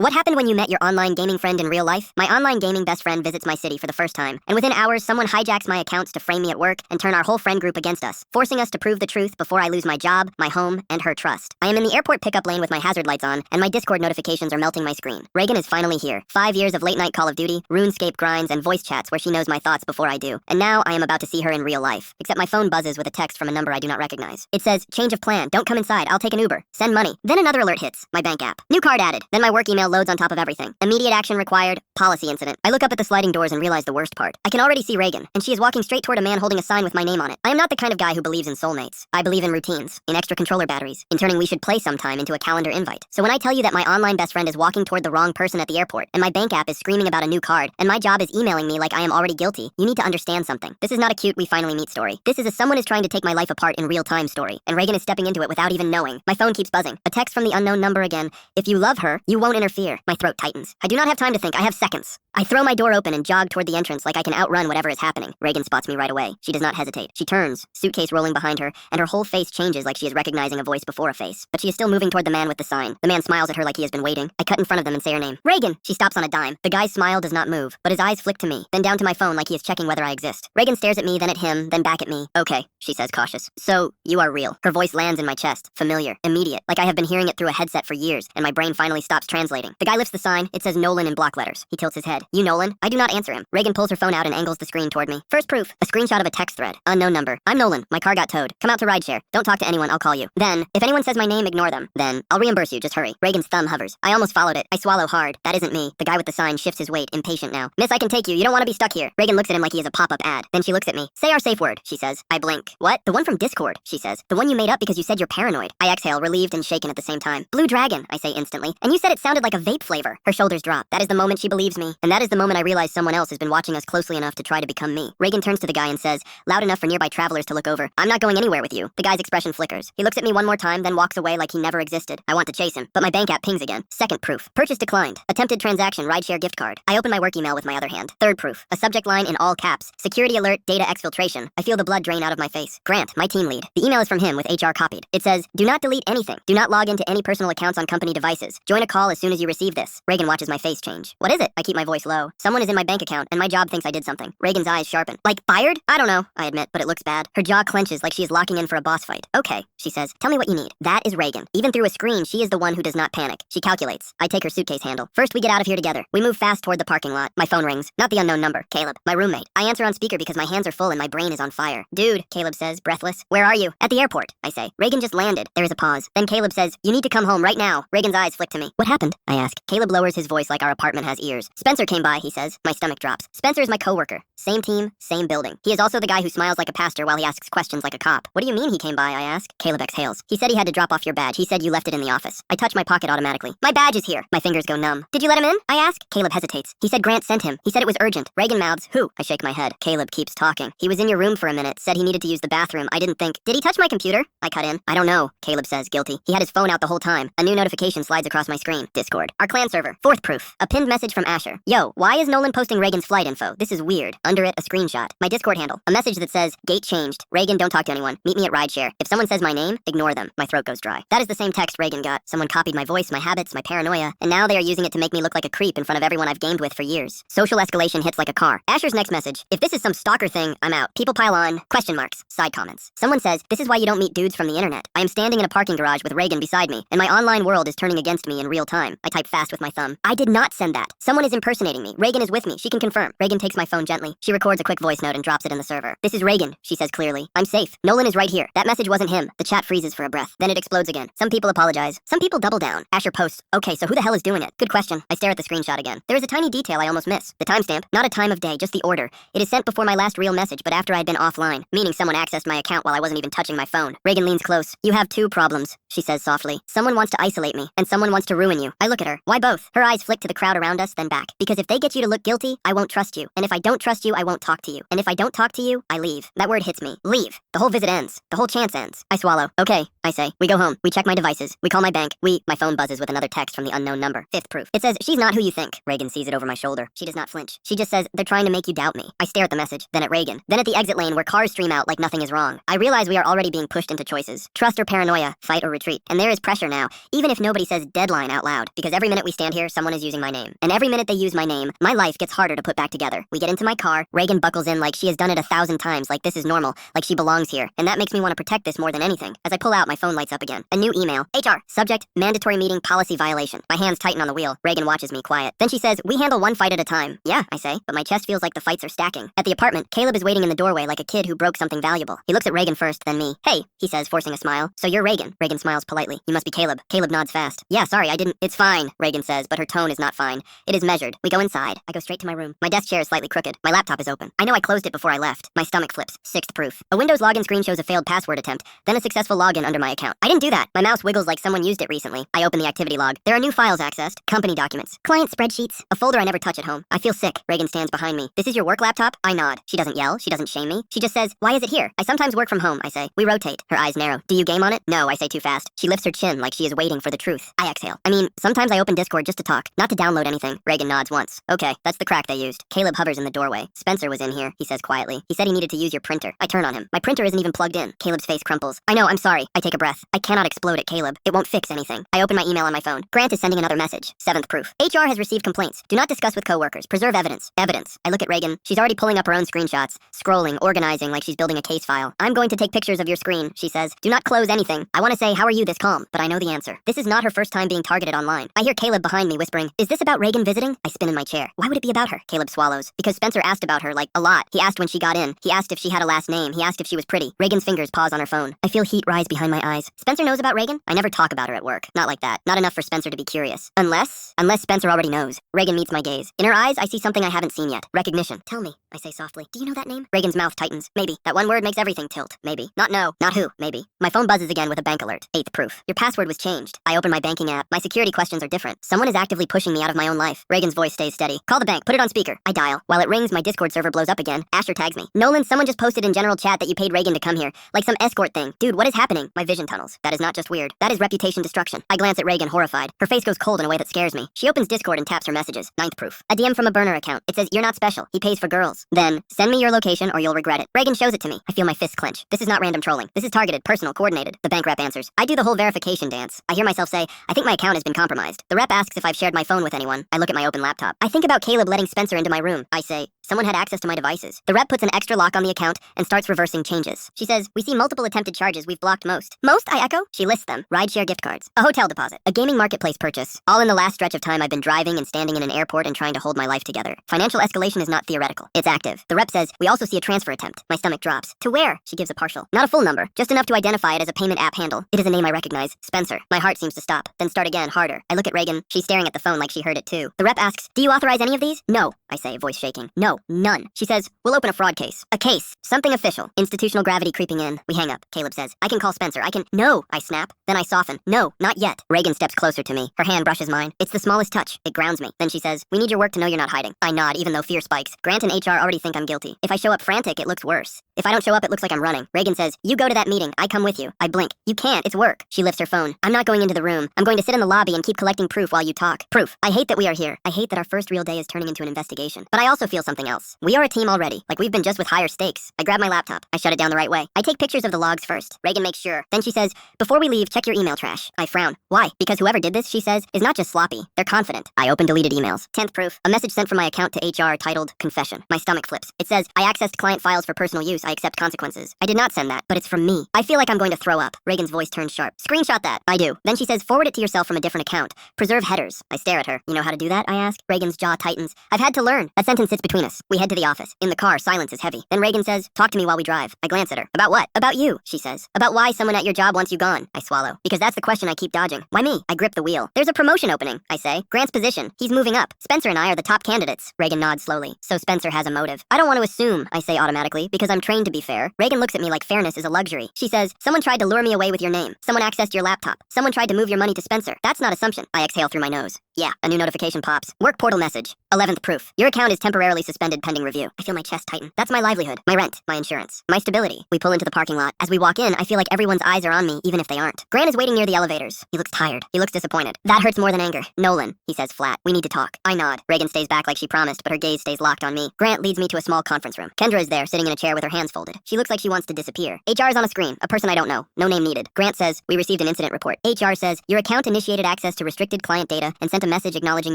What happened when you met your online gaming friend in real life? My online gaming best friend visits my city for the first time, and within hours, someone hijacks my accounts to frame me at work and turn our whole friend group against us, forcing us to prove the truth before I lose my job, my home, and her trust. I am in the airport pickup lane with my hazard lights on, and my Discord notifications are melting my screen. Reagan is finally here. 5 years of late-night Call of Duty, RuneScape grinds, and voice chats where she knows my thoughts before I do. And now I am about to see her in real life, except my phone buzzes with a text from a number I do not recognize. It says, "Change of plan, don't come inside, I'll take an Uber. Send money." Then another alert hits, my bank app. New card added. Then my work email loads on top of everything. Immediate action required, policy incident. I look up at the sliding doors and realize the worst part. I can already see Reagan, and she is walking straight toward a man holding a sign with my name on it. I am not the kind of guy who believes in soulmates. I believe in routines, in extra controller batteries, in turning we should play sometime into a calendar invite. So when I tell you that my online best friend is walking toward the wrong person at the airport, and my bank app is screaming about a new card, and my job is emailing me like I am already guilty, you need to understand something. This is not a cute we finally meet story. This is a someone is trying to take my life apart in real time story, and Reagan is stepping into it without even knowing. My phone keeps buzzing. A text from the unknown number again. If you love her, you won't interfere. My throat tightens. I do not have time to think. I have seconds. I throw my door open and jog toward the entrance like I can outrun whatever is happening. Reagan spots me right away. She does not hesitate. She turns, suitcase rolling behind her, and her whole face changes like she is recognizing a voice before a face. But she is still moving toward the man with the sign. The man smiles at her like he has been waiting. I cut in front of them and say her name. Reagan! She stops on a dime. The guy's smile does not move, but his eyes flick to me, then down to my phone like he is checking whether I exist. Reagan stares at me, then at him, then back at me. "Okay," she says, cautious. "So, you are real." Her voice lands in my chest. Familiar. Immediate. Like I have been hearing it through a headset for years, and my brain finally stops translating. The guy lifts the sign. It says Nolan in block letters. He tilts his head. "You Nolan?" I do not answer him. Reagan pulls her phone out and angles the screen toward me. First proof. A screenshot of a text thread. Unknown number. "I'm Nolan. My car got towed. Come out to rideshare. Don't talk to anyone. I'll call you. Then, if anyone says my name, ignore them. Then, I'll reimburse you. Just hurry." Reagan's thumb hovers. I almost followed it. I swallow hard. That isn't me. The guy with the sign shifts his weight, impatient now. "Miss, I can take you. You don't want to be stuck here." Reagan looks at him like he is a pop-up ad. Then she looks at me. "Say our safe word," she says. I blink. "What?" "The one from Discord," she says. "The one you made up because you said you're paranoid." I exhale, relieved and shaken at the same time. "Blue Dragon," I say instantly. "And you said it sounded like a vape flavor." Her shoulders drop. That is the moment she believes me. And that is the moment I realize someone else has been watching us closely enough to try to become me. Reagan turns to the guy and says, loud enough for nearby travelers to look over, "I'm not going anywhere with you." The guy's expression flickers. He looks at me one more time, then walks away like he never existed. I want to chase him, but my bank app pings again. Second proof. Purchase declined. Attempted transaction, rideshare gift card. I open my work email with my other hand. Third proof. A subject line in all caps. Security alert, data exfiltration. I feel the blood drain out of my face. Grant, my team lead. The email is from him with HR copied. It says, "Do not delete anything. Do not log into any personal accounts on company devices. Join a call as soon as you receive this." Reagan watches my face change. "What is it?" I keep my voice low. "Someone is in my bank account, and my job thinks I did something." Reagan's eyes sharpen. "Like fired?" "I don't know," I admit, but it looks bad. Her jaw clenches like she is locking in for a boss fight. "Okay," she says. "Tell me what you need." That is Reagan. Even through a screen, she is the one who does not panic. She calculates. I take her suitcase handle. First, we get out of here together. We move fast toward the parking lot. My phone rings. Not the unknown number. Caleb, my roommate. I answer on speaker because my hands are full and my brain is on fire. "Dude," Caleb says, breathless. "Where are you?" "At the airport," I say. "Reagan just landed." There is a pause. Then Caleb says, "You need to come home right now." Reagan's eyes flick to me. "What happened?" I ask. Caleb lowers his voice like our apartment has ears. "Spencer came by," he says. My stomach drops. Spencer is my coworker. Same team, same building. He is also the guy who smiles like a pastor while he asks questions like a cop. "What do you mean he came by?" I ask. Caleb exhales. "He said he had to drop off your badge. He said you left it in the office." I touch my pocket automatically. "My badge is here." My fingers go numb. "Did you let him in?" I ask. Caleb hesitates. "He said Grant sent him. He said it was urgent." Reagan mouths, "Who?" I shake my head. Caleb keeps talking. "He was in your room for a minute, said he needed to use the bathroom. I didn't think." "Did he touch my computer?" I cut in. "I don't know," Caleb says, guilty. "He had his phone out the whole time." A new notification slides across my screen. Discord. Our clan server. Fourth proof. A pinned message from Asher. "Yo, why is Nolan posting Reagan's flight info? This is weird." Under it, a screenshot. My Discord handle. A message that says, "Gate changed. Reagan, don't talk to anyone. Meet me at rideshare. If someone says my name, ignore them." My throat goes dry. That is the same text Reagan got. Someone copied my voice, my habits, my paranoia, and now they are using it to make me look like a creep in front of everyone I've gamed with for years. Social escalation hits like a car. Asher's next message. "If this is some stalker thing, I'm out." People pile on. Question marks. Side comments. Someone says, "This is why you don't meet dudes from the internet." I am standing in a parking garage with Reagan beside me, and my online world is turning against me in real time. I type fast with my thumb. "I did not send that. Someone is impersonating me. Reagan is with me. She can confirm." Reagan takes my phone gently. She records a quick voice note and drops it in the server. "This is Reagan," she says clearly. "I'm safe. Nolan is right here. That message wasn't him." The chat freezes for a breath. Then it explodes again. Some people apologize. Some people double down. Asher posts, "Okay, so who the hell is doing it?" Good question. I stare at the screenshot again. There is a tiny detail I almost miss. The timestamp. Not a time of day, just the order. It is sent before my last real message, but after I'd been offline, meaning someone accessed my account while I wasn't even touching my phone. Reagan leans close. "You have two problems," she says softly. "Someone wants to isolate me, and someone wants to ruin you." I look at her. Why both? Her eyes flick to the crowd around us, then back. "Because if they get you to look guilty, I won't trust you. And if I don't trust you, I won't talk to you. And if I don't talk to you, I leave." That word hits me. Leave. The whole visit ends. The whole chance ends. I swallow. "Okay," I say. We go home. We check my devices. We call my bank. My phone buzzes with another text from the unknown number. Fifth proof. It says, she's not who you think. Reagan sees it over my shoulder. She does not flinch. She just says, they're trying to make you doubt me. I stare at the message, then at Reagan, then at the exit lane where cars stream out like nothing is wrong. I realize we are already being pushed into choices. Trust or paranoia, fight or retreat. And there is pressure now, even if nobody says deadline out loud. Because every minute we stand here, someone is using my name. And every minute they use my name, my life gets harder to put back together. We get into my car. Reagan buckles in like she has done it 1,000 times, like this is normal, like she belongs here. And that makes me want to protect this more than anything. As I pull out, my phone lights up again. A new email. HR. Subject, mandatory meeting policy violation. My hands tighten on the wheel. Reagan watches me quiet. Then she says, we handle one fight at a time. Yeah, I say, but my chest feels like the fights are stacking. At the apartment, Caleb is waiting in the doorway like a kid who broke something valuable. He looks at Reagan first, then me. Hey, he says, forcing a smile. So you're Reagan. Reagan smiles politely. You must be Caleb. Caleb nods fast. Yeah, sorry, I didn't. It's fine, Reagan says, but her tone is not fine. It is measured. We go inside. I go straight to my room. My desk chair is slightly crooked. My laptop is open. I know I closed it before I left. My stomach flips. Sixth proof. A Windows login screen shows a failed password attempt, then a successful login under my account. I didn't do that. My mouse wiggles like someone used it recently. I open the activity log. There are new files accessed. Company documents. Client spreadsheets. A folder I never touch at home. I feel sick. Reagan stands behind me. This is your work laptop? I nod. She doesn't yell. She doesn't shame me. She just says, why is it here? I sometimes work from home, I say. We rotate. Her eyes narrow. Do you game on it? No, I say too fast. She lifts her chin like she is waiting for the truth. I exhale. I mean, sometimes I open Discord just to talk, not to download anything. Reagan nods once. Okay, that's the crack they used. Caleb hovers in the doorway. Spencer was in here, he says quietly. He said he needed to use your printer. I turn on him. My printer isn't even plugged in. Caleb's face crumples. I know, I'm sorry. I take a breath. I cannot explode at Caleb. It won't fix anything. I open my email on my phone. Grant is sending another message. Seventh proof. HR has received complaints. Do not discuss with coworkers. Preserve evidence. Evidence. I look at Reagan. She's already pulling up her own screenshots, scrolling, organizing like she's building a case file. I'm going to take pictures of your screen, she says. Do not close anything. I want to say, how are you this calm? But I know the answer. This is not her first time being targeted online. I hear Caleb behind me whispering, is this about Reagan visiting? I spin in my chair. Why would it be about her? Caleb swallows. Because Spencer asked about her, like, a lot. He asked when she got in. He asked if she had a last name. He asked if she was pretty. Reagan's fingers pause on her phone. I feel heat rise behind my eyes. Spencer knows about Reagan? I never talk about her at work. Not like that. Not enough for Spencer to be curious. Unless Spencer already knows. Reagan meets my gaze. In her eyes, I see something I haven't seen yet. Recognition. Tell me, I say softly. Do you know that name? Reagan's mouth tightens. Maybe. That one word makes everything tilt. Maybe. Not no. Not who. Maybe. My phone buzzes again with a bank alert. Eighth proof. Your password was changed. I open my banking app. My security questions are different. Someone is actively pushing me out of my own life. Reagan's voice stays steady. Call the bank. Put it on speaker. I dial. While it rings, my Discord server blows up again. Asher tags me. Nolan, someone just posted in general chat that you paid Reagan to come here. Like some escort thing. Dude, what is happening? My vision tunnels. That is not just weird. That is reputation destruction. I glance at Reagan, horrified. Her face goes cold in a way that scares me. She opens Discord and taps her messages. Ninth proof. A DM from a burner account. It says, you're not special. He pays for girls. Then, send me your location or you'll regret it. Reagan shows it to me. I feel my fists clench. This is not random trolling. This is targeted, personal, coordinated. The bank rep answers. I do the whole verification dance. I hear myself say, I think my account has been compromised. The rep asks if I've shared my phone with anyone. I look at my open laptop. I think about Caleb letting Spencer into my room. I say, someone had access to my devices. The rep puts an extra lock on the account and starts reversing changes. She says, we see multiple attempted charges. We've blocked most. Most, I echo? She lists them. Rideshare gift cards. A hotel deposit. A gaming marketplace purchase. All in the last stretch of time I've been driving and standing in an airport and trying to hold my life together. Financial escalation is not theoretical. It's active. The rep says, we also see a transfer attempt. My stomach drops. To where? She gives a partial. Not a full number. Just enough to identify it as a payment app handle. It is a name I recognize. Spencer. My heart seems to stop. Then start again, harder. I look at Reagan. She's staring at the phone like she heard it too. The rep asks, do you authorize any of these? No. I say, voice shaking. No, none. She says, we'll open a fraud case. A case. Something official. Institutional gravity creeping in. We hang up. Caleb says, I can call Spencer. I can. No. I snap. Then I soften. No, not yet. Reagan steps closer to me. Her hand brushes mine. It's the smallest touch. It grounds me. Then she says, we need your work to know you're not hiding. I nod, even though fear spikes. Grant and HR already think I'm guilty. If I show up frantic, it looks worse. If I don't show up, it looks like I'm running. Reagan says, you go to that meeting. I come with you. I blink. You can't. It's work. She lifts her phone. I'm not going into the room. I'm going to sit in the lobby and keep collecting proof while you talk. Proof. I hate that we are here. I hate that our first real day is turning into an investigation. But I also feel something else. We are a team already. Like we've been just with higher stakes. I grab my laptop. I shut it down the right way. I take pictures of the logs first. Reagan makes sure. Then she says, before we leave, check your email trash. I frown. Why? Because whoever did this, she says, is not just sloppy. They're confident. I open deleted emails. 10th proof. A message sent from my account to HR titled Confession. My stomach flips. It says, I accessed client files for personal use. I accept consequences. I did not send that, but it's from me. I feel like I'm going to throw up. Reagan's voice turns sharp. Screenshot that. I do. Then she says, forward it to yourself from a different account. Preserve headers. I stare at her. You know how to do that? I ask. Reagan's jaw tightens. I've had to learn. A sentence sits between us. We head to the office. In the car, silence is heavy. Then Reagan says, talk to me while we drive. I glance at her. About what? About you, she says. About why someone at your job wants you gone. I swallow. Because that's the question I keep dodging. Why me? I grip the wheel. There's a promotion opening, I say. Grant's position. He's moving up. Spencer and I are the top candidates. Reagan nods slowly. So Spencer has a motive. I don't want to assume, I say automatically, because I'm trained to be fair. Reagan looks at me like fairness is a luxury. She says, someone tried to lure me away with your name. Someone accessed your laptop. Someone tried to move your money to Spencer. That's not assumption. I exhale through my nose. Yeah, a new notification pops. Work portal message. 11th proof. Your account is temporarily suspended pending review. I feel my chest tighten. That's my livelihood, my rent, my insurance, my stability. We pull into the parking lot. As we walk in, I feel like everyone's eyes are on me, even if they aren't. Grant is waiting near the elevators. He looks tired. He looks disappointed. That hurts more than anger. Nolan, he says flat. We need to talk. I nod. Reagan stays back like she promised, but her gaze stays locked on me. Grant leads me to a small conference room. Kendra is there, sitting in a chair with her hands folded. She looks like she wants to disappear. HR is on a screen. A person I don't know. No name needed. Grant says, we received an incident report. HR says, your account initiated access to restricted client data and sent a message acknowledging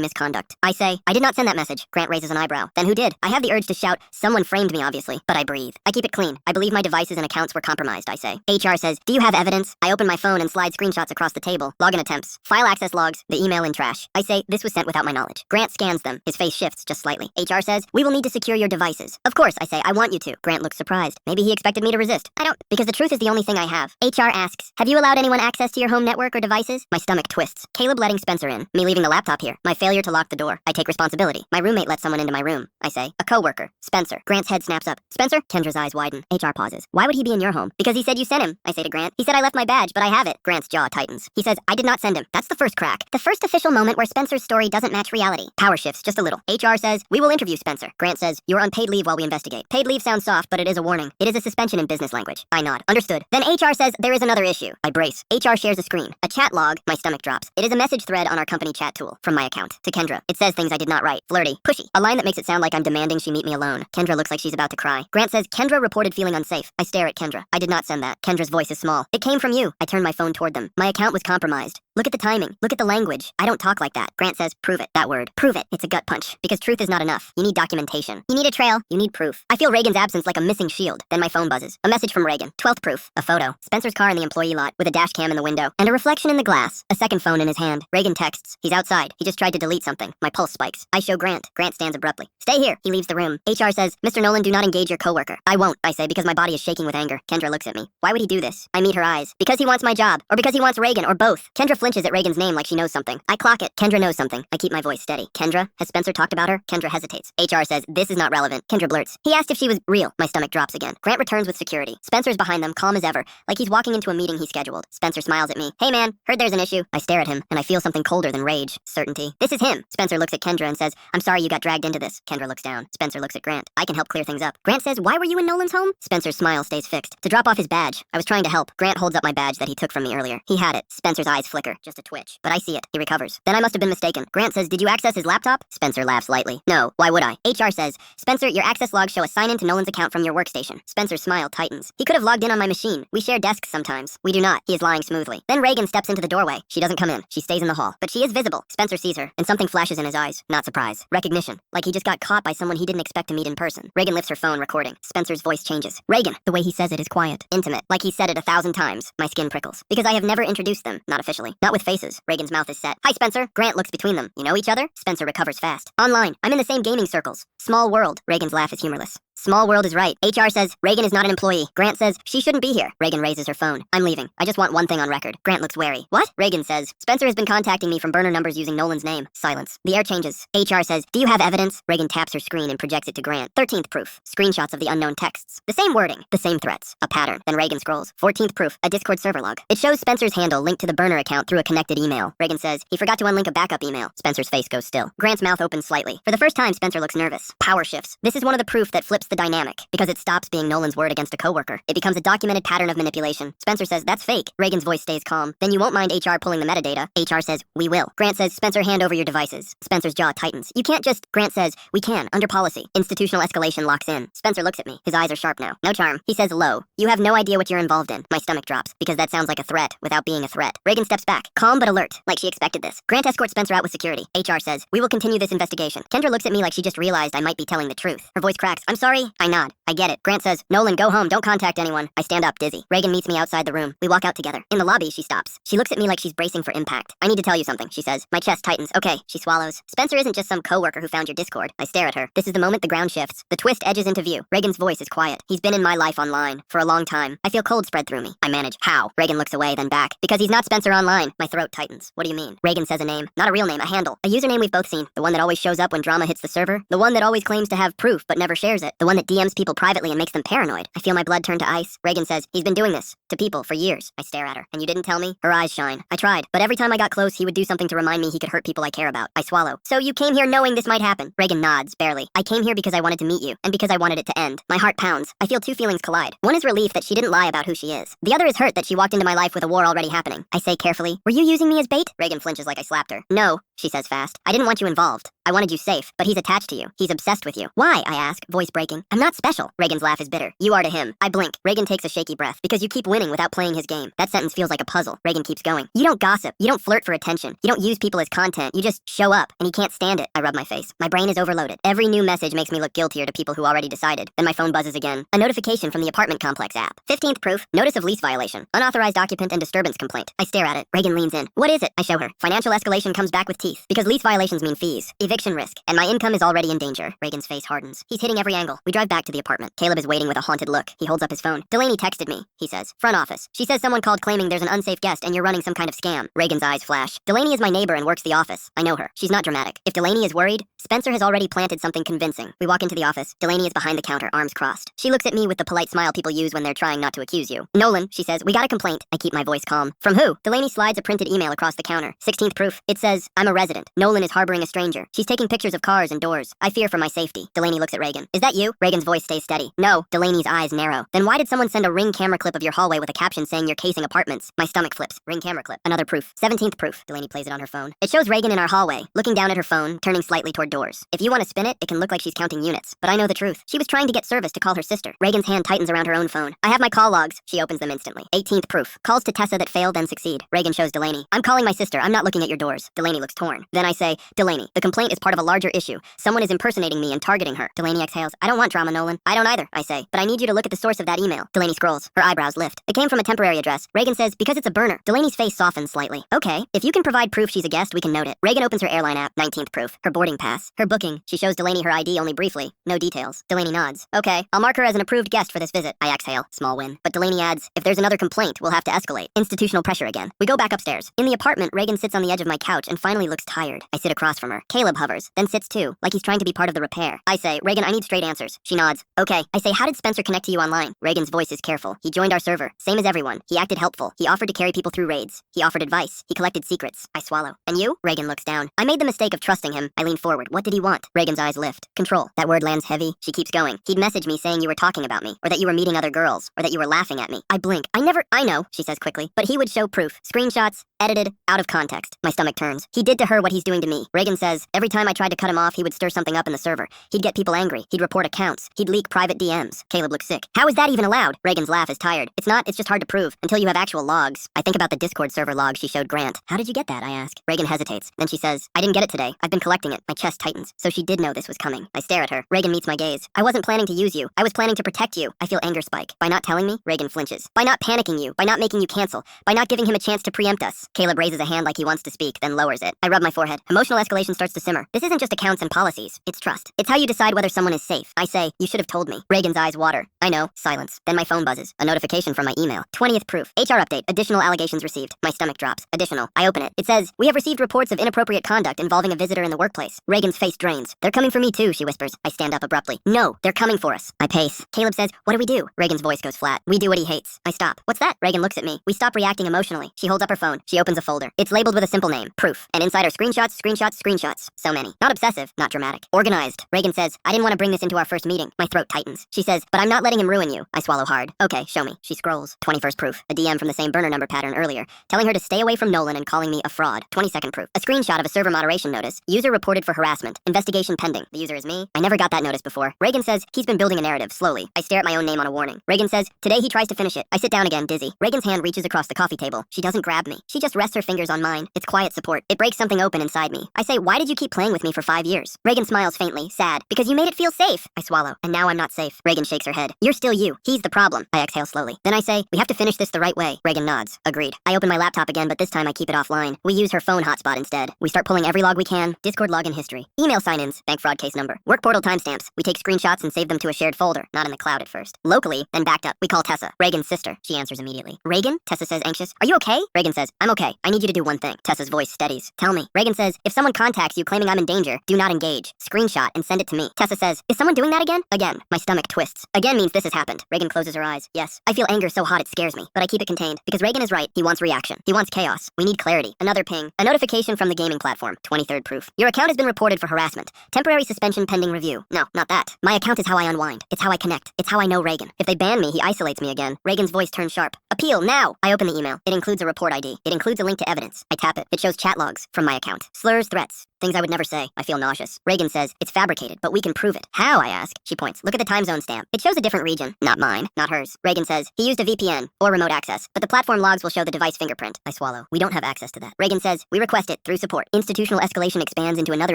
misconduct. I say, I did not send that message. Grant raises an eyebrow. Then who did? I have the urge to shout, someone framed me, obviously, but I breathe. I keep it clean. I believe my devices and accounts were compromised, I say. HR says, do you have evidence? I open my phone and slide screenshots across the table. Login attempts. File access logs. The email in trash. I say, this was sent without my knowledge. Grant scans them. His face shifts just slightly. HR says, we will need to secure your devices. Of course, I say, I want you to. Grant looks surprised. Maybe he expected me to resist. I don't, because the truth is the only thing I have. HR asks, have you allowed anyone access to your home network or devices? My stomach twists. Caleb letting Spencer in. Me leaving the laptop here. My failure to lock the door. I take responsibility. My roommate let someone into my room. I say, a coworker. Spencer. Grant's head snaps up. Spencer? Kendra's eyes widen. HR pauses. Why would he be in your home? Because he said you sent him. I say to Grant. He said I left my badge, but I have it. Grant's jaw tightens. He says, I did not send him. That's the first crack. The first official moment where Spencer's story doesn't match reality. Power shifts just a little. HR says, we will interview Spencer. Grant says, you're on paid leave while we investigate. Paid leave sounds soft, but it is a warning. It is a suspension in business language. I nod. Understood. Then HR says, there is another issue. I brace. HR shares a screen. A chat log. My stomach drops. It is a message thread on our company chat tool. From my account. To Kendra. It says things I did not write. Flirty. Pushy. A line that makes it sound like I'm demanding she meet me alone. Kendra looks like she's about to cry. Grant says, Kendra reported feeling unsafe. I stare at Kendra. I did not send that. Kendra's voice is small. It came from you. I turn my phone toward them. My account was compromised. Look at the timing. Look at the language. I don't talk like that. Grant says, prove it. That word. Prove it. It's a gut punch. Because truth is not enough. You need documentation. You need a trail. You need proof. I feel Reagan's absence like a missing shield. Then my phone buzzes. A message from Reagan. 12th proof. A photo. Spencer's car in the employee lot with a dash cam in the window and a reflection in the glass. A second phone in his hand. Reagan texts. He's outside. He just tried to delete something. My pulse spikes. I show Grant. Grant stands abruptly. Stay here. He leaves the room. HR says, Mr. Nolan, do not engage your coworker. I won't, I say, because my body is shaking with anger. Kendra looks at me. Why would he do this? I meet her eyes. Because he wants my job. Or because he wants Reagan, or both. Kendra flinches at Reagan's name like she knows something. I clock it. Kendra knows something. I keep my voice steady. Kendra? Has Spencer talked about her? Kendra hesitates. HR says, this is not relevant. Kendra blurts. He asked if she was real. My stomach drops again. Grant returns with security. Spencer's behind them, calm as ever, like he's walking into a meeting he scheduled. Spencer smiles at me. Hey man, heard there's an issue. I stare at him, and I feel something colder than rage. Certainty. This is him. Spencer looks at Kendra and says, I'm sorry you got dragged into this. Kendra looks down. Spencer looks at Grant. I can help clear things up. Grant says, why were you in Nolan's home? Spencer's smile stays fixed. To drop off his badge. I was trying to help. Grant holds up my badge that he took from me earlier. He had it. Spencer's eyes flicker. Just a twitch. But I see it. He recovers. Then I must have been mistaken. Grant says, did you access his laptop? Spencer laughs lightly. No, why would I? HR says, Spencer, your access logs show a sign-in to Nolan's account from your workstation. Spencer's smile tightens. He could have logged in on my machine. We share desks sometimes. We do not. He is lying smoothly. Then Reagan steps into the doorway. She doesn't come in. She stays in the hall. But she is visible. Spencer sees her, and something flashes in his eyes. Not surprise. Recognition. Like he just got caught by someone he didn't expect to meet in person. Reagan lifts her phone, recording. Spencer's voice changes. Reagan. The way he says it is quiet. Intimate. Like he said it 1,000 times. My skin prickles. Because I have never introduced them. Not officially. Not with faces. Reagan's mouth is set. Hi, Spencer. Grant looks between them. You know each other? Spencer recovers fast. Online. I'm in the same gaming circles. Small world. Reagan's laugh is humorless. Small world is right. HR says, Reagan is not an employee. Grant says, she shouldn't be here. Reagan raises her phone. I'm leaving. I just want one thing on record. Grant looks wary. What? Reagan says, Spencer has been contacting me from burner numbers using Nolan's name. Silence. The air changes. HR says, do you have evidence? Reagan taps her screen and projects it to Grant. 13th proof. Screenshots of the unknown texts. The same wording. The same threats. A pattern. Then Reagan scrolls. 14th proof. A Discord server log. It shows Spencer's handle linked to the burner account through a connected email. Reagan says, he forgot to unlink a backup email. Spencer's face goes still. Grant's mouth opens slightly. For the first time, Spencer looks nervous. Power shifts. This is one of the proof that flips the dynamic. Because it stops being Nolan's word against a coworker. It becomes a documented pattern of manipulation. Spencer says, that's fake. Reagan's voice stays calm. Then you won't mind HR pulling the metadata. HR says, we will. Grant says, Spencer, hand over your devices. Spencer's jaw tightens. You can't just... Grant says, we can, under policy. Institutional escalation locks in. Spencer looks at me. His eyes are sharp now. No charm. He says, low. You have no idea what you're involved in. My stomach drops, because that sounds like a threat, without being a threat. Reagan steps back, calm but alert, like she expected this. Grant escorts Spencer out with security. HR says, we will continue this investigation. Kendra looks at me like she just realized I might be telling the truth. Her voice cracks. I'm sorry. I nod. I get it. Grant says, Nolan, go home. Don't contact anyone. I stand up, dizzy. Reagan meets me outside the room. We walk out together. In the lobby, she stops. She looks at me like she's bracing for impact. I need to tell you something, she says. My chest tightens. Okay, she swallows. Spencer isn't just some coworker who found your Discord. I stare at her. This is the moment the ground shifts. The twist edges into view. Reagan's voice is quiet. He's been in my life online for a long time. I feel cold spread through me. I manage. How? Reagan looks away, then back. Because he's not Spencer online. My throat tightens. What do you mean? Reagan says a name. Not a real name, a handle. A username we've both seen. The one that always shows up when drama hits the server. The one that always claims to have proof but never shares it. The one one that DMs people privately and makes them paranoid. I feel my blood turn to ice. Reagan says, he's been doing this to people for years. I stare at her. And you didn't tell me? Her eyes shine. I tried, but every time I got close, he would do something to remind me he could hurt people I care about. I swallow. So you came here knowing this might happen? Reagan nods, barely. I came here because I wanted to meet you, and because I wanted it to end. My heart pounds. I feel two feelings collide. One is relief that she didn't lie about who she is. The other is hurt that she walked into my life with a war already happening. I say carefully, were you using me as bait? Reagan flinches like I slapped her. No, she says fast. I didn't want you involved. I wanted you safe, but he's attached to you. He's obsessed with you. Why? I ask, voice breaking. I'm not special. Reagan's laugh is bitter. You are to him. I blink. Reagan takes a shaky breath. Because you keep winning without playing his game. That sentence feels like a puzzle. Reagan keeps going. You don't gossip. You don't flirt for attention. You don't use people as content. You just show up, and he can't stand it. I rub my face. My brain is overloaded. Every new message makes me look guiltier to people who already decided. Then my phone buzzes again. A notification from the apartment complex app. 15th proof. Notice of lease violation. Unauthorized occupant and disturbance complaint. I stare at it. Reagan leans in. What is it? I show her. Financial escalation comes back with teeth. Because lease violations mean fees, eviction risk, and my income is already in danger. Reagan's face hardens. He's hitting every angle. We drive back to the apartment. Caleb is waiting with a haunted look. He holds up his phone. Delaney texted me, he says. Front office. She says someone called claiming there's an unsafe guest and you're running some kind of scam. Reagan's eyes flash. Delaney is my neighbor and works the office. I know her. She's not dramatic. If Delaney is worried, Spencer has already planted something convincing. We walk into the office. Delaney is behind the counter, arms crossed. She looks at me with the polite smile people use when they're trying not to accuse you. Nolan, she says, we got a complaint. I keep my voice calm. From who? Delaney slides a printed email across the counter. 16th proof. It says, I'm a resident. Nolan is harboring a stranger. She's taking pictures of cars and doors. I fear for my safety. Delaney looks at Reagan. Is that you? Reagan's voice stays steady. No. Delaney's eyes narrow. Then why did someone send a Ring camera clip of your hallway with a caption saying you're casing apartments? My stomach flips. Ring camera clip. Another proof. 17th proof. Delaney plays it on her phone. It shows Reagan in our hallway, looking down at her phone, turning slightly toward doors. If you want to spin it, it can look like she's counting units. But I know the truth. She was trying to get service to call her sister. Reagan's hand tightens around her own phone. I have my call logs. She opens them instantly. 18th proof. Calls to Tessa that fail, then succeed. Reagan shows Delaney. I'm calling my sister. I'm not looking at your doors. Delaney looks torn. Then I say, Delaney, the complaint is part of a larger issue. Someone is impersonating me and targeting her. Delaney exhales. I don't want drama, Nolan. I don't either, I say. But I need you to look at the source of that email. Delaney scrolls. Her eyebrows lift. It came from a temporary address. Reagan says, because it's a burner. Delaney's face softens slightly. Okay, if you can provide proof she's a guest, we can note it. Reagan opens her airline app. 19th proof. Her boarding pass. Her booking. She shows Delaney her ID only briefly. No details. Delaney nods. Okay, I'll mark her as an approved guest for this visit. I exhale. Small win. But Delaney adds, if there's another complaint, we'll have to escalate. Institutional pressure again. We go back upstairs. In the apartment, Reagan sits on the edge of my couch and finally looks tired. I sit across from her. Caleb hovers, then sits too, like he's trying to be part of the repair. I say, Reagan, I need straight answers. She nods. Okay. I say, how did Spencer connect to you online? Reagan's voice is careful. He joined our server. Same as everyone. He acted helpful. He offered to carry people through raids. He offered advice. He collected secrets. I swallow. And you? Reagan looks down. I made the mistake of trusting him. I lean forward. What did he want? Reagan's eyes lift. Control. That word lands heavy. She keeps going. He'd message me saying you were talking about me, or that you were meeting other girls, or that you were laughing at me. I blink. I know, she says quickly, but he would show proof. Screenshots, edited, out of context. My stomach turns. He did to her what he's doing to me. Reagan says, every time I tried to cut him off, he would stir something up in the server. He'd get people angry. He'd report accounts. He'd leak private DMs. Caleb looks sick. How is that even allowed? Reagan's laugh is tired. It's not, it's just hard to prove until you have actual logs. I think about the Discord server log she showed Grant. How did you get that? I ask. Reagan hesitates. Then she says, I didn't get it today. I've been collecting it. My chest tightens. So she did know this was coming. I stare at her. Reagan meets my gaze. I wasn't planning to use you. I was planning to protect you. I feel anger spike. By not telling me, Reagan flinches. By not panicking you. By not making you cancel. By not giving him a chance to preempt us. Caleb raises a hand like he wants to speak, then lowers it. I rub my forehead. Emotional escalation starts to simmer. This isn't just accounts and policies. It's trust. It's how you decide whether someone is safe. I say, you should have told me. Reagan's eyes water. I know. Silence. Then my phone buzzes. A notification from my email. 20th proof. HR update. Additional allegations received. My stomach drops. Additional. I open it. It says, we have received reports of inappropriate conduct involving a visitor in the workplace. Reagan's face drains. They're coming for me too, she whispers. I stand up abruptly. No, they're coming for us. I pace. Caleb says, what do we do? Reagan's voice goes flat. We do what he hates. I stop. What's that? Reagan looks at me. We stop reacting emotionally. She holds up her phone. She opens a folder. It's labeled with a simple name. Proof. And inside are screenshots, screenshots, screenshots. So many. Not obsessive, not dramatic. Organized. Reagan says, I didn't want to bring this into our first meeting. My throat tightens. She says, but I'm not letting him ruin you. I swallow hard. Okay, show me. She scrolls. 21st proof. A DM from the same burner number pattern earlier, telling her to stay away from Nolan and calling me a fraud. 22nd proof. A screenshot of a server moderation notice. User reported for harassment. Investigation pending. The user is me. I never got that notice before. Reagan says, he's been building a narrative, slowly. I stare at my own name on a warning. Reagan says, today he tries to finish it. I sit down again, dizzy. Reagan's hand reaches across the coffee table. She doesn't grab me. She just rests her fingers on mine. It's quiet support. It breaks something open inside me. I say, why did you keep playing with me for 5 years? Reagan smiles faintly, sad. Because you made it feel safe. I swallow. And now I'm not safe. Reagan shakes her head. You're still you. He's the problem. I exhale slowly. Then I say, we have to finish this the right way. Reagan nods. Agreed. I open my laptop again, but this time I keep it offline. We use her phone hotspot instead. We start pulling every log we can. Discord login history. Email sign-ins. Bank fraud case number. Work portal timestamps. We take screenshots and save them to a shared folder. Not in the cloud at first. Locally, then backed up. We call Tessa. Reagan's sister. She answers immediately. Reagan? Tessa says anxious. Are you okay? Reagan says, I'm okay. Okay, I need you to do one thing. Tessa's voice steadies. Tell me. Reagan says, if someone contacts you claiming I'm in danger, do not engage. Screenshot and send it to me. Tessa says, is someone doing that again? Again. My stomach twists. Again means this has happened. Reagan closes her eyes. Yes. I feel anger so hot it scares me, but I keep it contained. Because Reagan is right. He wants reaction. He wants chaos. We need clarity. Another ping. A notification from the gaming platform. 23rd proof. Your account has been reported for harassment. Temporary suspension pending review. No, not that. My account is how I unwind. It's how I connect. It's how I know Reagan. If they ban me, he isolates me again. Reagan's voice turns sharp. Appeal now! I open the email. It includes a report ID. It includes a link to evidence. I tap it. It shows chat logs from my account. Slurs, threats. Things I would never say. I feel nauseous. Reagan says, it's fabricated, but we can prove it. How, I ask. She points. Look at the time zone stamp. It shows a different region. Not mine. Not hers. Reagan says, he used a VPN or remote access, but the platform logs will show the device fingerprint. I swallow. We don't have access to that. Reagan says, we request it through support. Institutional escalation expands into another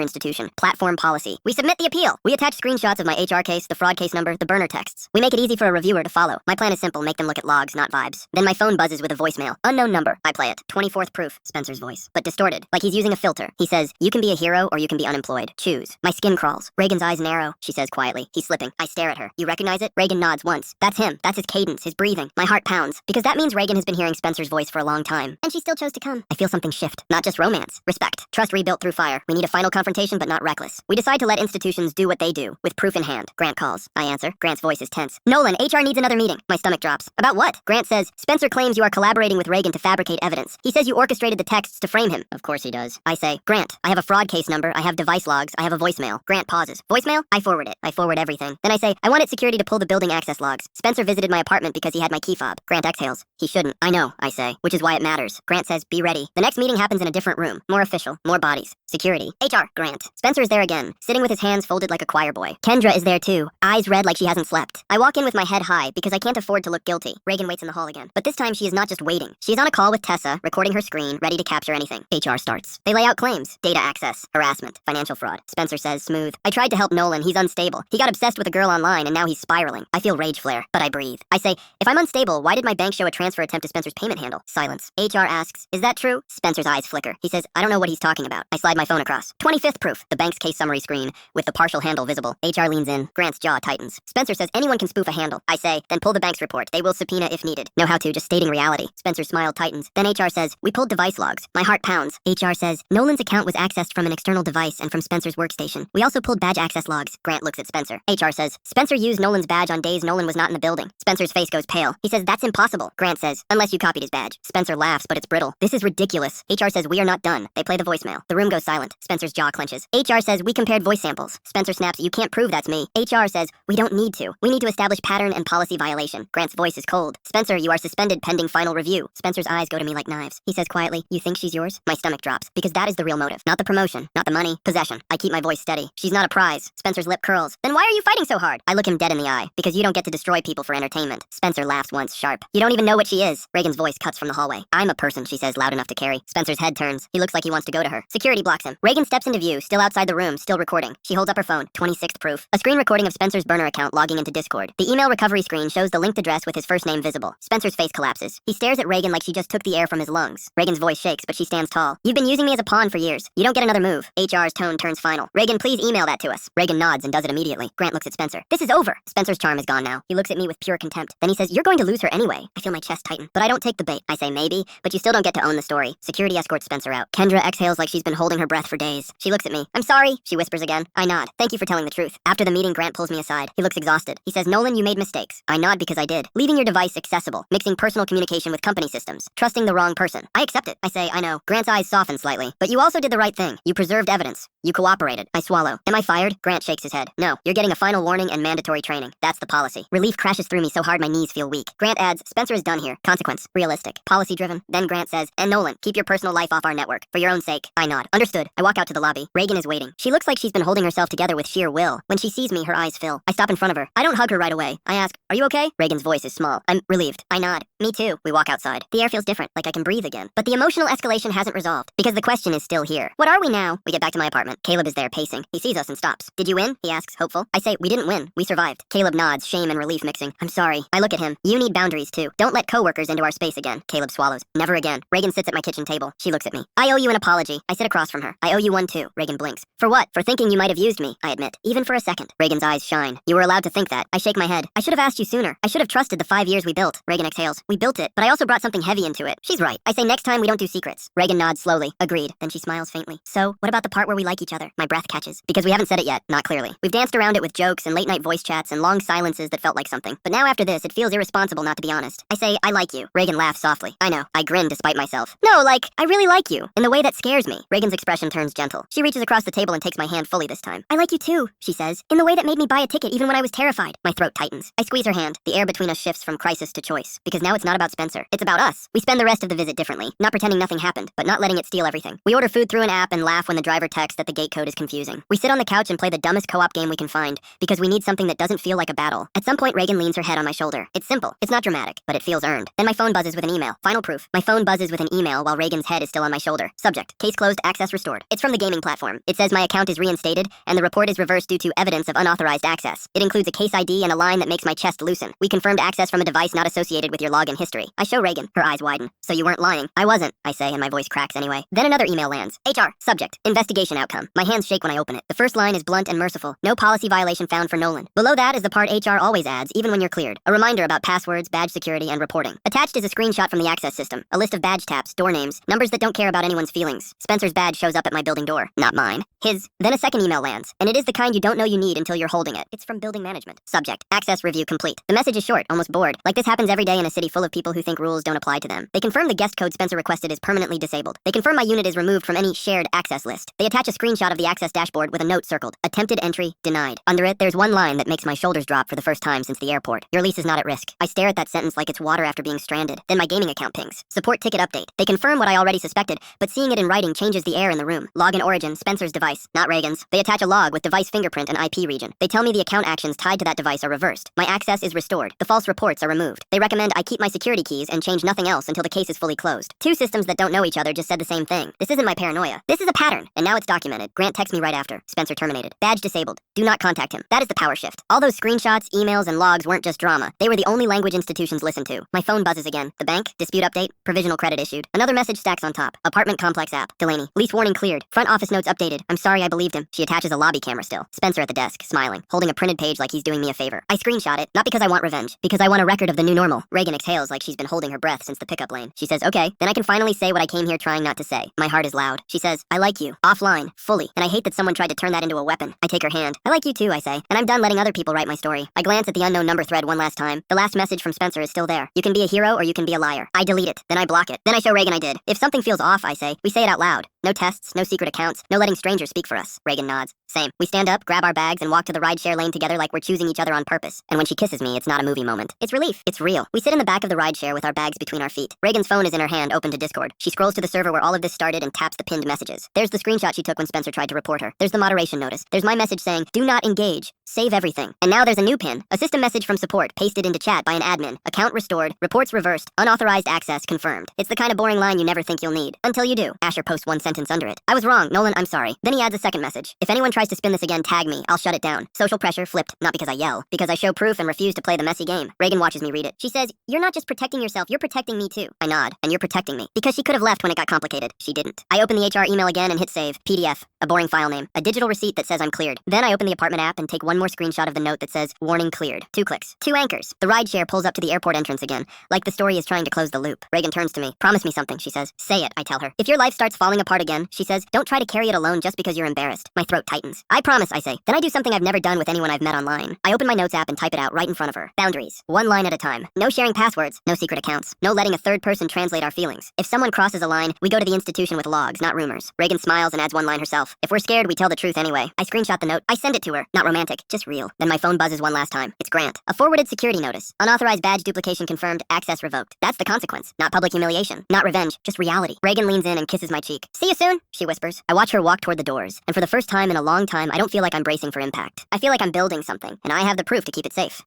institution. Platform policy. We submit the appeal. We attach screenshots of my HR case, the fraud case number, the burner texts. We make it easy for a reviewer to follow. My plan is simple. Make them look at logs, not vibes. Then my phone buzzes with a voicemail. Unknown number. I play it. 24th proof. Spencer's voice. But distorted. Like he's using a filter. He says, you can be a hero or you can be unemployed. Choose. My skin crawls. Reagan's eyes narrow. She says quietly. He's slipping. I stare at her. You recognize it? Reagan nods once. That's him. That's his cadence, his breathing. My heart pounds. Because that means Reagan has been hearing Spencer's voice for a long time. And she still chose to come. I feel something shift. Not just romance. Respect. Trust rebuilt through fire. We need a final confrontation, but not reckless. We decide to let institutions do what they do, with proof in hand. Grant calls. I answer. Grant's voice is tense. Nolan, HR needs another meeting. My stomach drops. About what? Grant says, Spencer claims you are collaborating with Reagan to fabricate evidence. He says you orchestrated the texts to frame him. Of course he does. I say, Grant, I have a fraud case number. I have device logs. I have a voicemail. Grant pauses. Voicemail? I forward it. I forward everything. Then I say, I wanted security to pull the building access logs. Spencer visited my apartment because he had my key fob. Grant exhales. He shouldn't. I know, I say, which is why it matters. Grant says, be ready. The next meeting happens in a different room. More official. More bodies. Security. HR. Grant. Spencer is there again, sitting with his hands folded like a choir boy. Kendra is there too, eyes red like she hasn't slept. I walk in with my head high because I can't afford to look guilty. Reagan waits in the hall again. But this time she is not just waiting. She is on a call with Tessa, recording her screen, ready to capture anything. HR starts. They lay out claims. Data access. Harassment. Financial fraud. Spencer says, smooth. I tried to help Nolan. He's unstable. He got obsessed with a girl online and now he's spiraling. I feel rage flare, but I breathe. I say, if I'm unstable, why did my bank show a transfer attempt to Spencer's payment handle? Silence. HR asks, is that true? Spencer's eyes flicker. He says, I don't know what he's talking about. I slide my phone across. 25th proof. The bank's case summary screen with the partial handle visible. HR leans in. Grant's jaw tightens. Spencer says anyone can spoof a handle. I say, then pull the bank's report. They will subpoena if needed. Know how to, just stating reality. Spencer's smile tightens. Then HR says, we pulled device logs. My heart pounds. HR says, Nolan's account was accessed from an external device and from Spencer's workstation. We also pulled badge access logs. Grant looks at Spencer. HR says, Spencer used Nolan's badge on days Nolan was not in the building. Spencer's face goes pale. He says, that's impossible. Grant says, unless you copied his badge. Spencer laughs, but it's brittle. This is ridiculous. HR says, we are not done. They play the voicemail. The room goes silent. Spencer's jaw clenches. HR says, we compared voice samples. Spencer snaps, you can't prove that's me. HR says, we don't need to. We need to establish pattern and policy violation. Grant's voice is cold. Spencer, you are suspended pending final review. Spencer's eyes go to me like knives. He says quietly, you think she's yours? My stomach drops, because that is the real motive. Not the promotion, not the money, possession. I keep my voice steady. She's not a prize. Spencer's lip curls. Then why are you fighting so hard? I look him dead in the eye, because you don't get to destroy people for entertainment. Spencer laughs once, sharp. You don't even know what she is. Reagan's voice cuts from the hallway. I'm a person, she says, loud enough to carry. Spencer's head turns. He looks like he wants to go to her. Security blocks him. Reagan steps into view, still outside the room, still recording. She holds up her phone. 26th proof. A screen recording of Spencer's burner account logging into Discord. The email recovery screen shows the linked address with his first name visible. Spencer's face collapses. He stares at Reagan like she just took the air from his lungs. Reagan's voice shakes, but she stands tall. You've been using me as a pawn for years. You don't get another move. HR's tone turns final. Reagan, please email that to us. Reagan nods and does it immediately. Grant looks at Spencer. This is over. Spencer's charm is gone now. He looks at me with pure contempt. Then he says, you're going to lose her anyway. I feel my chest tighten, but I don't take the bait. I say maybe, but you still don't get to own the story. Security escorts Spencer out. Kendra exhales like she's been holding her breath for days. She looks at me. I'm sorry, she whispers again. I nod. Thank you for telling the truth. After the meeting, Grant pulls me aside. He looks exhausted. He says, Nolan, you made mistakes. I nod because I did. Leaving your device accessible. Mixing personal communication with company systems. Trusting the wrong person. I accept it. I say, I know. Grant's eyes soften slightly. But you also did the right thing. You preserved evidence. You cooperated. I swallow. Am I fired? Grant shakes his head. No. You're getting a final warning and mandatory training. That's the policy. Relief crashes through me so hard my knees feel weak. Grant adds, Spencer is done here. Consequence. Realistic. Policy driven. Then Grant says, and Nolan, keep your personal life off our network. For your own sake. I nod. Understood. I walk out to the lobby. Reagan is waiting. She looks like she's been holding herself together with sheer will. When she sees me, her eyes fill. I stop in front of her. I don't hug her right away. I ask, are you okay? Reagan's voice is small. I'm relieved. I nod. Me too. We walk outside. The air feels different, like I can breathe again. But the emotional escalation hasn't resolved, because the question is still here. What are we now? now. We get back to my apartment. Caleb is there, pacing. He sees us and stops. Did you win? He asks, hopeful. I say, we didn't win. We survived. Caleb nods, shame and relief mixing. I'm sorry. I look at him. You need boundaries, too. Don't let coworkers into our space again. Caleb swallows. Never again. Reagan sits at my kitchen table. She looks at me. I owe you an apology. I sit across from her. I owe you one, too. Reagan blinks. For what? For thinking you might have used me, I admit. Even for a second. Reagan's eyes shine. You were allowed to think that. I shake my head. I should have asked you sooner. I should have trusted the 5 years we built. Reagan exhales. We built it, but I also brought something heavy into it. She's right. I say next time we don't do secrets. Reagan nods slowly. Agreed. Then she smiles faintly. So, what about the part where we like each other? My breath catches. Because we haven't said it yet. Not clearly. We've danced around it with jokes and late night voice chats and long silences that felt like something. But now after this, it feels irresponsible not to be honest. I say, I like you. Reagan laughs softly. I know. I grin despite myself. No, like, I really like you. In the way that scares me. Reagan's expression turns gentle. She reaches across the table and takes my hand fully this time. I like you too, she says. In the way that made me buy a ticket even when I was terrified. My throat tightens. I squeeze her hand. The air between us shifts from crisis to choice. Because now it's not about Spencer. It's about us. We spend the rest of the visit differently. Not pretending nothing happened, but not letting it steal everything. We order food through an app and laugh when the driver texts that the gate code is confusing. We sit on the couch and play the dumbest co-op game we can find, because we need something that doesn't feel like a battle. At some point, Reagan leans her head on my shoulder. It's simple. It's not dramatic, but it feels earned. Then my phone buzzes with an email. Final proof. My phone buzzes with an email while Reagan's head is still on my shoulder. Subject. Case closed. Access restored. It's from the gaming platform. It says my account is reinstated, and the report is reversed due to evidence of unauthorized access. It includes a case ID and a line that makes my chest loosen. We confirmed access from a device not associated with your login history. I show Reagan. Her eyes widen. So you weren't lying. I wasn't, I say, and my voice cracks anyway. Then another email lands. HR. Subject. Investigation outcome. My hands shake when I open it. The first line is blunt and merciful. No policy violation found for Nolan. Below that is the part HR always adds, even when you're cleared. A reminder about passwords, badge security, and reporting. Attached is a screenshot from the access system. A list of badge taps, door names, numbers that don't care about anyone's feelings. Spencer's badge shows up at my building door. Not mine. His. Then a second email lands. And it is the kind you don't know you need until you're holding it. It's from building management. Subject. Access review complete. The message is short, almost bored. Like this happens every day in a city full of people who think rules don't apply to them. They confirm the guest code Spencer requested is permanently disabled. They confirm my unit is removed from any shared access list. They attach a screenshot of the access dashboard with a note circled. Attempted entry denied. Under it, there's one line that makes my shoulders drop for the first time since the airport. Your lease is not at risk. I stare at that sentence like it's water after being stranded. Then my gaming account pings. Support ticket update. They confirm what I already suspected, but seeing it in writing changes the air in the room. Login origin, Spencer's device, not Reagan's. They attach a log with device fingerprint and IP region. They tell me the account actions tied to that device are reversed. My access is restored. The false reports are removed. They recommend I keep my security keys and change nothing else until the case is fully closed. Two systems that don't know each other just said the same thing. This isn't my paranoia. This is a pattern, and now it's documented. Grant texts me right after. Spencer terminated. Badge disabled. Do not contact him. That is the power shift. All those screenshots, emails, and logs weren't just drama. They were the only language institutions listened to. My phone buzzes again. The bank, dispute update, provisional credit issued. Another message stacks on top. Apartment complex app. Delaney. Lease warning cleared. Front office notes updated. I'm sorry I believed him. She attaches a lobby camera still. Spencer at the desk, smiling, holding a printed page like he's doing me a favor. I screenshot it, not because I want revenge, because I want a record of the new normal. Reagan exhales like she's been holding her breath since the pickup lane. She says, okay, then I can finally say what I came here trying not to say. My heart is loud. She says, I like you. Offline. Fully. And I hate that someone tried to turn that into a weapon. I take her hand. I like you too, I say. And I'm done letting other people write my story. I glance at the unknown number thread one last time. The last message from Spencer is still there. You can be a hero or you can be a liar. I delete it. Then I block it. Then I show Reagan I did. If something feels off, I say, we say it out loud. No tests, no secret accounts, no letting strangers speak for us. Reagan nods. Same. We stand up, grab our bags, and walk to the rideshare lane together like we're choosing each other on purpose. And when she kisses me, it's not a movie moment. It's relief. It's real. We sit in the back of the rideshare with our bags between our feet. Reagan's phone is in her hand, open to Discord. She scrolls to the server where all of this started and taps the pinned messages. There's the screenshot she took when Spencer tried to report her. There's the moderation notice. There's my message saying, do not engage. Save everything. And now there's a new pin. A system message from support, pasted into chat by an admin. Account restored. Reports reversed. Unauthorized access confirmed. It's the kind of boring line you never think you'll need. Until you do. Asher posts one sentence under it. I was wrong. Nolan, I'm sorry. Then he adds a second message. If anyone tries to spin this again, tag me. I'll shut it down. Social pressure flipped. Not because I yell. Because I show proof and refuse to play the messy game. Reagan watches me read it. She says, you're not just protecting yourself, you're protecting me too. I nod. And you're protecting me. Because she could have left when it got complicated. She didn't. I open the HR email again and hit save. PDF. A boring file name. A digital receipt that says I'm cleared. Then I open the apartment app and take one more screenshot of the note that says, warning cleared. 2 clicks. 2 anchors. The rideshare pulls up to the airport entrance again. Like the story is trying to close the loop. Reagan turns to me. Promise me something, she says. Say it, I tell her. If your life starts falling apart again, she says, don't try to carry it alone just because you're embarrassed. My throat tightens. I promise, I say. Then I do something I've never done with anyone I've met online. I open my notes app and type it out right in front of her. Boundaries. 1 line at a time. No sharing passwords. No secret accounts. No letting a third person translate our feelings. If someone crosses a line, we go to the institution with logs, not rumors. Reagan smiles and adds 1 line herself. If we're scared, we tell the truth anyway. I screenshot the note. I send it to her. Not romantic, just real. Then my phone buzzes one last time. It's Grant. A forwarded security notice. Unauthorized badge duplication confirmed. Access revoked. That's the consequence. Not public humiliation. Not revenge. Just reality. Reagan leans in and kisses my cheek. See you soon, she whispers. I watch her walk toward the doors. And for the first time in a long time, I don't feel like I'm bracing for impact. I feel like I'm building something, and I have the proof to keep it safe.